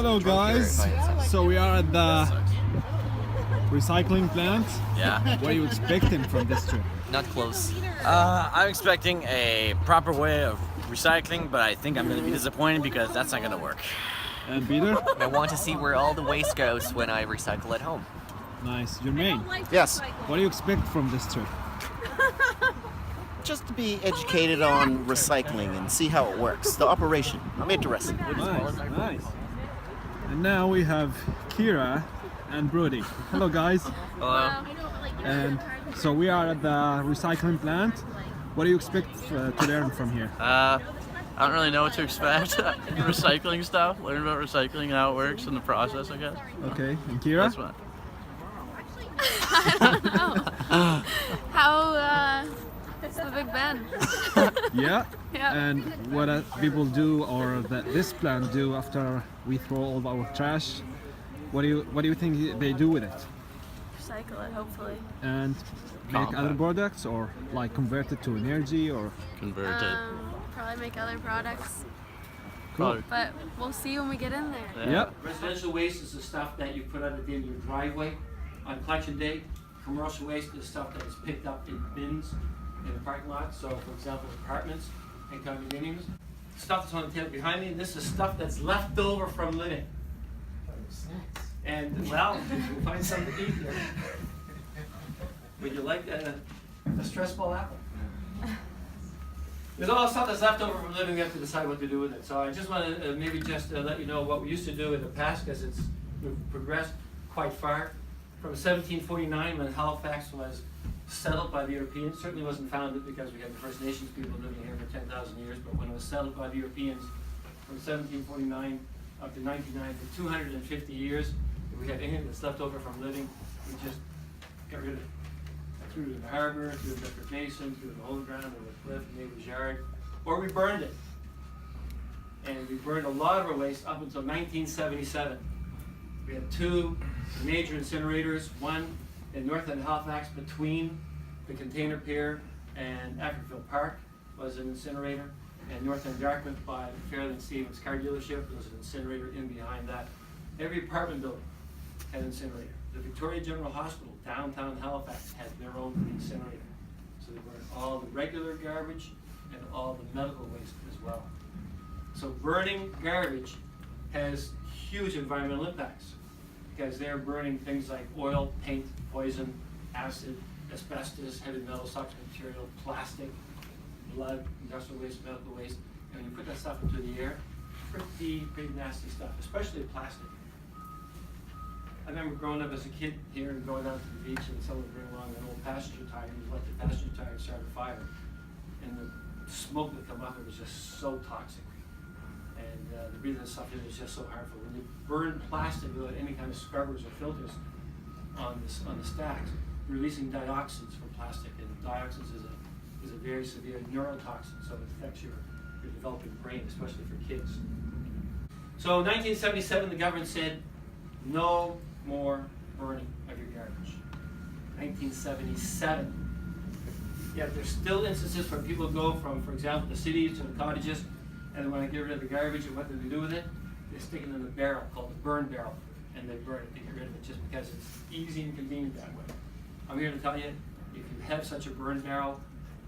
Hello guys, so we are at the recycling plant. Yeah. What are you expecting from this trip? Not close. I'm expecting a proper way of recycling, but I think I'm going to be disappointed because that's not going to work. And Peter? I want to see where all the waste goes when I recycle at home. Nice. Jermaine? Yes. What do you expect from this trip? Just to be educated on recycling and see how it works, the operation. I'm interested. Nice, nice. And now we have Kira and Brody. Hello guys. Hello. And so we are at the recycling plant. What do you expect to learn from here? I don't really know what to expect. Recycling stuff, learn about recycling and how it works and the process, I guess. Okay, and Kira? That's what. I don't know. How it's the Big Ben. Yeah? Yeah. And what people do, or that this plant do after we throw all of our trash, what do you think they do with it? Recycle it, hopefully. And make other products, or like convert it to energy, or Converted. Probably make other products, cool. but we'll see when we get in there. Yep. Residential waste is the stuff that you put out at the end of your driveway on collection day. Commercial waste is stuff that is picked up in bins in the parking lot. So, for example, apartments and condominiums. Stuff that's on the table behind me, this is stuff that's left over from living. And, well, you'll find something to eat here. Would you like a stress ball apple? There's all stuff that's left over from living. We have to decide what to do with it. So I just want to maybe just let you know what we used to do in the past, because we've progressed quite far. From 1749, when Halifax was settled by the Europeans, certainly wasn't founded because we had the First Nations people living here for 10,000 years, but when it was settled by the Europeans, from 1749 up to 1909, for 250 years, if we had anything that's left over from living, we just got rid of it. Threw it in the harbor, threw it in Bedford Mason, threw it in the hole ground, or the cliff, neighbor's yard, or we burned it. And we burned a lot of our waste up until 1977. We had two major incinerators, one in north end Halifax between the Container Pier and Ackerfield Park was an incinerator, and north end Dartmouth by the Fairlane Stevens car dealership was an incinerator in behind that. Every apartment building had an incinerator. The Victoria General Hospital, downtown Halifax, had their own incinerator. So they burned all the regular garbage and all the medical waste as well. So burning garbage has huge environmental impacts, because they're burning things like oil, paint, poison, acid, asbestos, heavy metals, toxic material, plastic, blood, industrial waste, medical waste. And when you put that stuff into the air, pretty nasty stuff, especially plastic. I remember growing up as a kid here and going out to the beach, and someone would bring along an old passenger tire, and you'd let the passenger tire start a fire. And the smoke would come up, it was just so toxic. And the breathing stuff in it was just so harmful. When you burn plastic without any kind of scrubbers or filters on the stacks, you're releasing dioxins from plastic, and dioxins is a very severe neurotoxin, so it affects your developing brain, especially for kids. So in 1977, the government said, no more burning of your garbage. 1977. Yet there's still instances where people go from, for example, the cities to the cottages, and they want to get rid of the garbage, and what do they do with it? They stick it in a barrel called the burn barrel, and they burn it to get rid of it just because it's easy and convenient that way. I'm here to tell you, if you have such a burn barrel,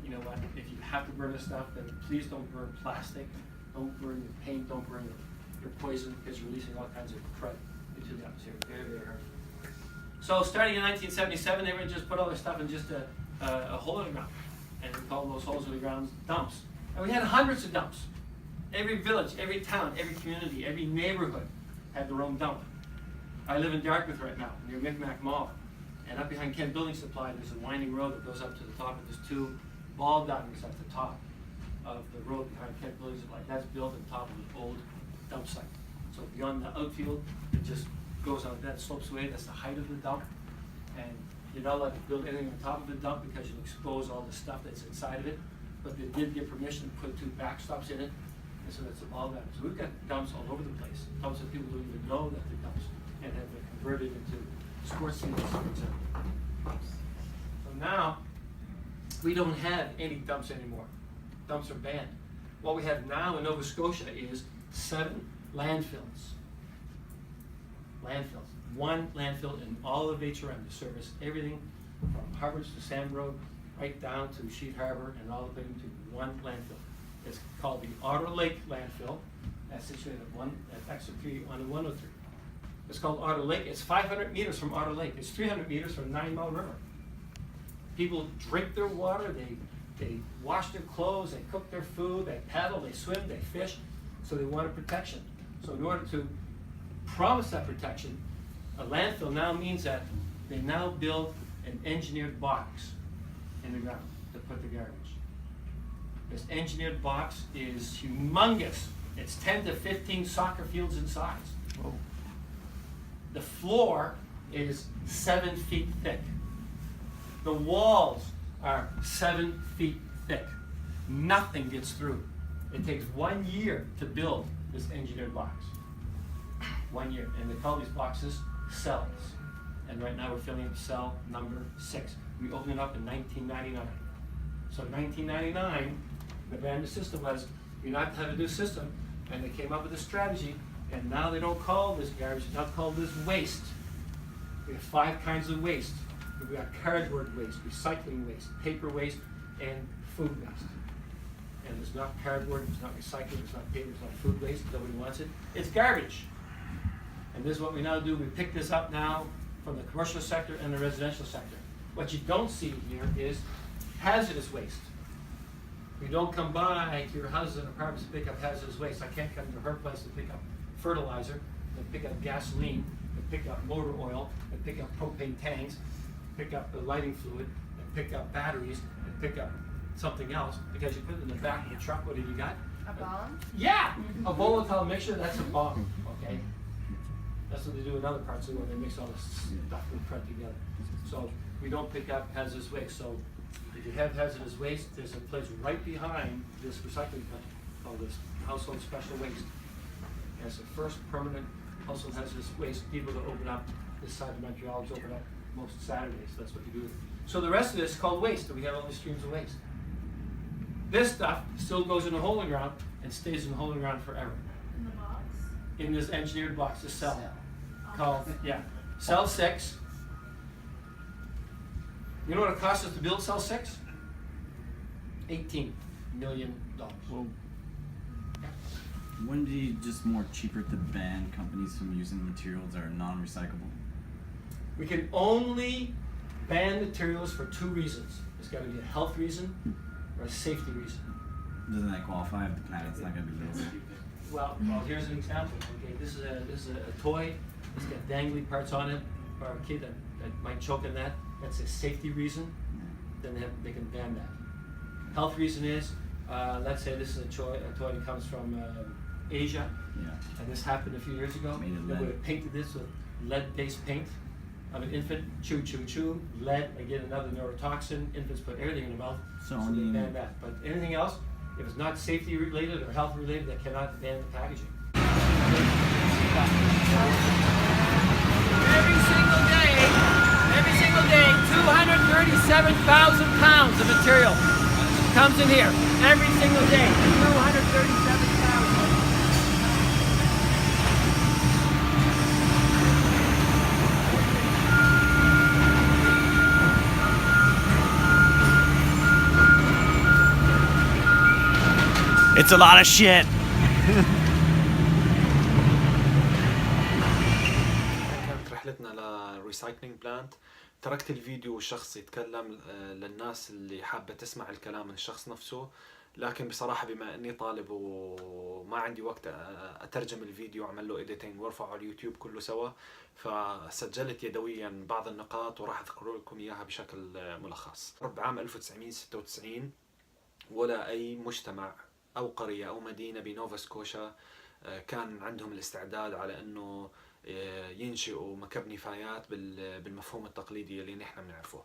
you know what, if you have to burn this stuff, then please don't burn plastic, don't burn your paint, don't burn your poison, because you're releasing all kinds of crud into the atmosphere. Very, very harmful. So starting in 1977, they would just put all their stuff in just a hole in the ground, and we call those holes in the ground dumps. And we had hundreds of dumps. Every village, every town, every community, every neighborhood had their own dump. I live in Dartmouth right now, near Micmac Mall. And up behind Kent Building Supply, there's a winding road that goes up to the top, and there's two ball diamonds at the top of the road behind Kent Building Supply. That's built on top of an old dump site. So beyond the outfield, it just goes on, that slopes away, that's the height of the dump. And you're not allowed to build anything on top of the dump because you'll expose all the stuff that's inside of it. But they did get permission to put two backstops in it. And so that's a ball diamond. So we've got dumps all over the place. Dumps that people don't even know that they're dumps, and have been converted into sports fields, for example. So now, we don't have any dumps anymore. Dumps are banned. What we have now in Nova Scotia is 7 landfills. landfills. One landfill in all of HRM to service everything from Harvard to Sandbrook, right down to Sheet Harbor and all the way to one landfill. It's called the Otter Lake landfill. That's situated at Exit 3 on the 103. It's called Otter Lake. It's 500 meters from Otter Lake. It's 300 meters from 9 Mile River. People drink their water, they wash their clothes, they cook their food, they paddle, they swim, they fish, so they wanted protection. So in order to promise that protection, a landfill now means that they now build an engineered box in the ground to put the garbage. This engineered box is humongous. It's 10 to 15 soccer fields in size. Oh. The floor is 7 feet thick. The walls are 7 feet thick. Nothing gets through. It takes 1 year to build this engineered box. 1 year. And they call these boxes cells. And right now we're filling up cell number 6. We opened it up in 1999. So in 1999, the brand new system was, you not have a new system, and they came up with a strategy, and now they don't call this garbage, it's not called this waste. We have 5 kinds of waste. We've got cardboard waste, recycling waste, paper waste, and food waste. And it's not cardboard, it's not recycling, it's not paper, it's not food waste, nobody wants it. It's garbage. And this is what we now do, we pick this up now from the commercial sector and the residential sector. What you don't see here is hazardous waste. You don't come by to your houses and apartments to pick up hazardous waste. I can't come to her place to pick up fertilizer, and pick up gasoline, and pick up motor oil, and pick up propane tanks, pick up the lighting fluid, and pick up batteries, and pick up something else, because you put it in the back of the truck. What have you got? A bomb? Yeah! A volatile mixture, that's a bomb, okay? That's what they do in other parts of the world. They mix all this stuff and put it together. So we don't pick up hazardous waste. So if you have hazardous waste, there's a place right behind this recycling plant called this household special waste. And it's the first permanent household hazardous waste people to open up this side of Montreal. It's open up most Saturdays. That's what you do. So the rest of this is called waste. And we have all these streams of waste. This stuff still goes in the hole in the ground and stays in the hole in the ground forever. In the box? In this engineered box, this cell. Called, yeah, cell 6. You know what it cost us to build cell 6? $18 million. Well, wouldn't it be just more cheaper to ban companies from using materials that are non-recyclable? We can only ban materials for 2 reasons. There's got to be a health reason or a safety reason. Doesn't that qualify if the planet's not going to be built? Well, here's an example. Okay, this is a toy. It's got dangly parts on it, or a kid that might choke on that. That's a safety reason. Then they can ban that. Health reason is, let's say this is a toy that comes from Asia, and this happened a few years ago. They would have painted this with lead-based paint. Of an infant, chew, lead, again another neurotoxin. Infants put everything in their mouth, so they ban that. But anything else, if it's not safety related or health related, they cannot ban the packaging. Every single day, 237,000 pounds of material comes in here. Every single day, 237,000. It's a lot of shit. كانت رحلتنا للريسايكلينج بلانت. تركت الفيديو والشخص يتكلم للناس اللي حابة تسمع الكلام من الشخص نفسه، لكن بصراحة بما اني طالب وما عندي وقت اترجم الفيديو واعمل له اديتنج وارفعه على اليوتيوب كله سوا، فسجلت يدويا بعض النقاط وراح اذكر لكم اياها بشكل ملخص. بعام 1996 ولا اي مجتمع أو قرية أو مدينة بنوفا سكوشا كان عندهم الاستعداد على أنه ينشئوا مكب نفايات بالمفهوم التقليدي اللي نحن بنعرفه.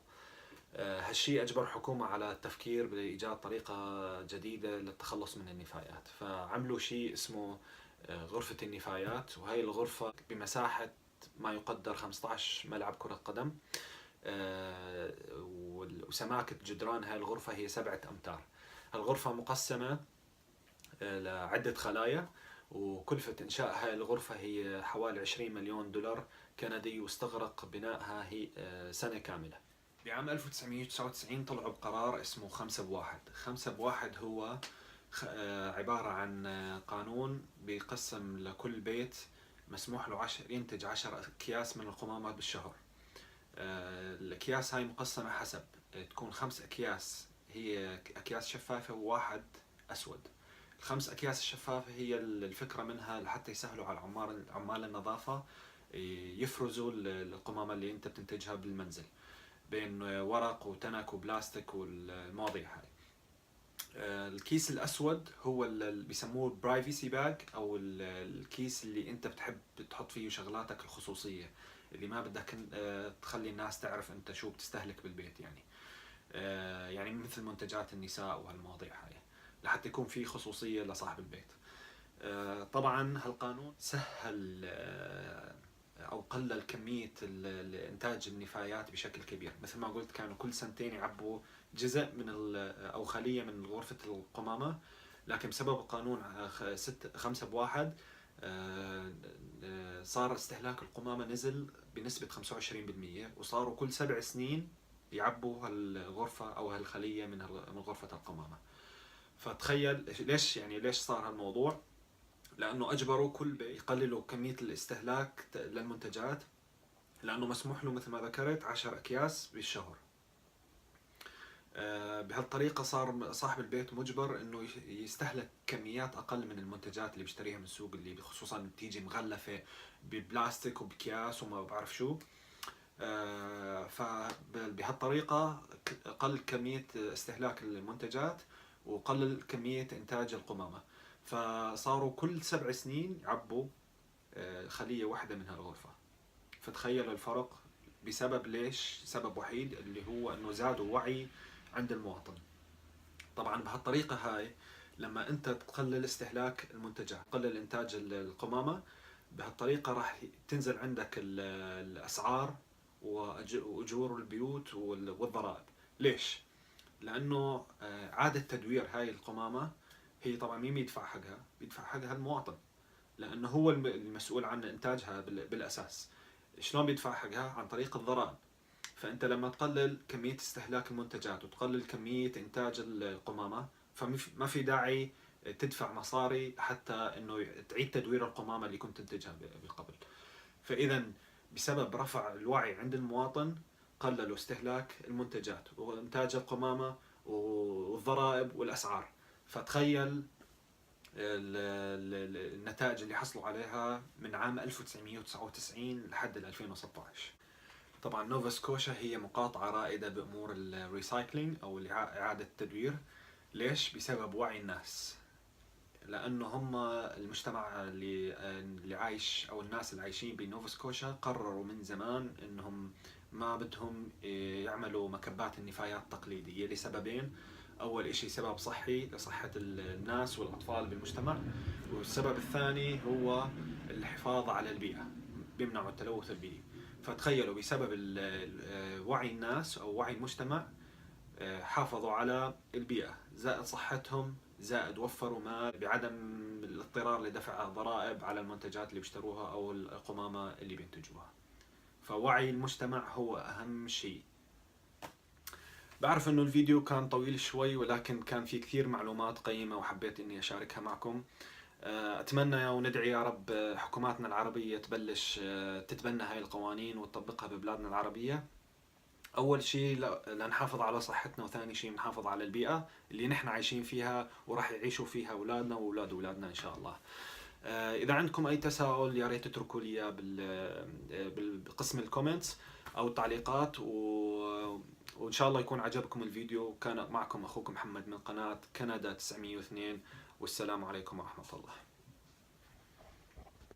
هالشيء أجبر حكومة على التفكير بإيجاد طريقة جديدة للتخلص من النفايات، فعملوا شيء اسمه غرفة النفايات، وهي الغرفة بمساحة ما يقدر 15 ملعب كرة قدم، وسماكة جدران هاي الغرفة هي 7 أمتار. الغرفة مقسمة لعدة خلايا، وكلفة إنشاء هاي الغرفة هي حوالي 20 مليون دولار كندي، واستغرق بنائها هي سنة كاملة. بعام 1999 طلعوا بقرار اسمه 5 بواحد. 5 بواحد هو عبارة عن قانون بيقسم لكل بيت مسموح له ينتج 10 أكياس من القمامة بالشهر. الأكياس هاي مقسمة حسب، تكون 5 أكياس هي أكياس شفافة وواحد أسود. ال5 أكياس الشفافة هي الفكرة منها لحتى يسهلوا على عمال النظافة يفرزوا القمامة اللي أنت بتنتجها بالمنزل بين ورق وتنك وبلاستيك والمواضيع هاي. الكيس الأسود هو اللي بيسموه برايفسي باج، أو الكيس اللي أنت بتحب تحط فيه شغلاتك الخصوصية اللي ما بدك تخلي الناس تعرف أنت شو بتستهلك بالبيت، يعني مثل منتجات النساء وهالمواضيع هاي، لحتى يكون في خصوصية لصاحب البيت. طبعا هالقانون سهل أو قلل كمية إنتاج النفايات بشكل كبير. مثل ما قلت كانوا كل سنتين يعبوا جزء من أو خلية من غرفة القمامة، لكن بسبب قانون 5 بواحد صار استهلاك القمامة نزل بنسبة 25%، وصاروا كل 7 سنين يعبوا هالغرفة أو هالخلية من غرفة القمامة. فتخيل ليش صار هالموضوع؟ لأنه أجبروا كل بيت يقللوا كمية الاستهلاك للمنتجات، لأنه مسموح له مثل ما ذكرت 10 أكياس بالشهر. بهالطريقة صار صاحب البيت مجبر إنه يستهلك كميات أقل من المنتجات اللي بيشتريها من السوق، اللي خصوصا بتيجي مغلفة ببلاستيك وبكياس وما بعرف شو. فبهالطريقة قل كمية استهلاك المنتجات وقلل كمية إنتاج القمامة. فصاروا كل 7 سنين يعبوا خلية واحدة من هالغرفة. فتخيلوا الفرق بسبب ليش؟ سبب وحيد اللي هو انه زادوا وعي عند المواطن. طبعا بهالطريقة هاي لما انت تقلل استهلاك المنتجات، تقلل انتاج القمامة، بهالطريقة راح تنزل عندك الاسعار واجور البيوت والضرائب. ليش؟ لانه اعادة تدوير هاي القمامة هي طبعا مين بيدفع حقها؟ بيدفع حقها المواطن، لانه هو المسؤول عن انتاجها بالاساس. شلون بيدفع حقها؟ عن طريق الضرائب. فانت لما تقلل كمية استهلاك المنتجات وتقلل كمية انتاج القمامة، فما في داعي تدفع مصاري حتى انه تعيد تدوير القمامة اللي كنت تنتجها قبل. فاذا بسبب رفع الوعي عند المواطن قللوا استهلاك المنتجات وانتاج القمامة والضرائب والاسعار. فتخيل النتائج اللي حصلوا عليها من عام 1999 لحد 2016. طبعا نوفا سكوشا هي مقاطعة رائدة بأمور الريسايكلينج أو إعادة التدوير. ليش؟ بسبب وعي الناس، لأنه هم المجتمع اللي عايش أو الناس اللي عايشين بنوفا سكوشا قرروا من زمان إنهم ما بدهم يعملوا مكبات النفايات التقليدية لسببين. أول إشي سبب صحي لصحة الناس والأطفال بالمجتمع، والسبب الثاني هو الحفاظ على البيئة، بيمنعوا التلوث البيئي. فتخيلوا بسبب وعي الناس أو وعي المجتمع حافظوا على البيئة، زائد صحتهم، زائد وفروا مال بعدم الاضطرار لدفع ضرائب على المنتجات اللي بيشتروها أو القمامة اللي بينتجوها. فوعي المجتمع هو أهم شيء. بعرف انه الفيديو كان طويل شوي، ولكن كان في كثير معلومات قيمة وحبيت اني اشاركها معكم. اتمنى وندعي يا رب حكوماتنا العربية تبلش تتبنى هاي القوانين وتطبقها ببلادنا العربية. اول شيء لنحافظ على صحتنا، وثاني شيء نحافظ على البيئة اللي نحن عايشين فيها وراح يعيشوا فيها اولادنا واولاد اولادنا ان شاء الله. اذا عندكم اي تساؤل يا ريت تتركوا لي اياه بقسم الكومنتس او التعليقات، وإن شاء الله يكون عجبكم الفيديو. كان معكم أخوكم محمد من قناة كندا 902، والسلام عليكم ورحمة الله.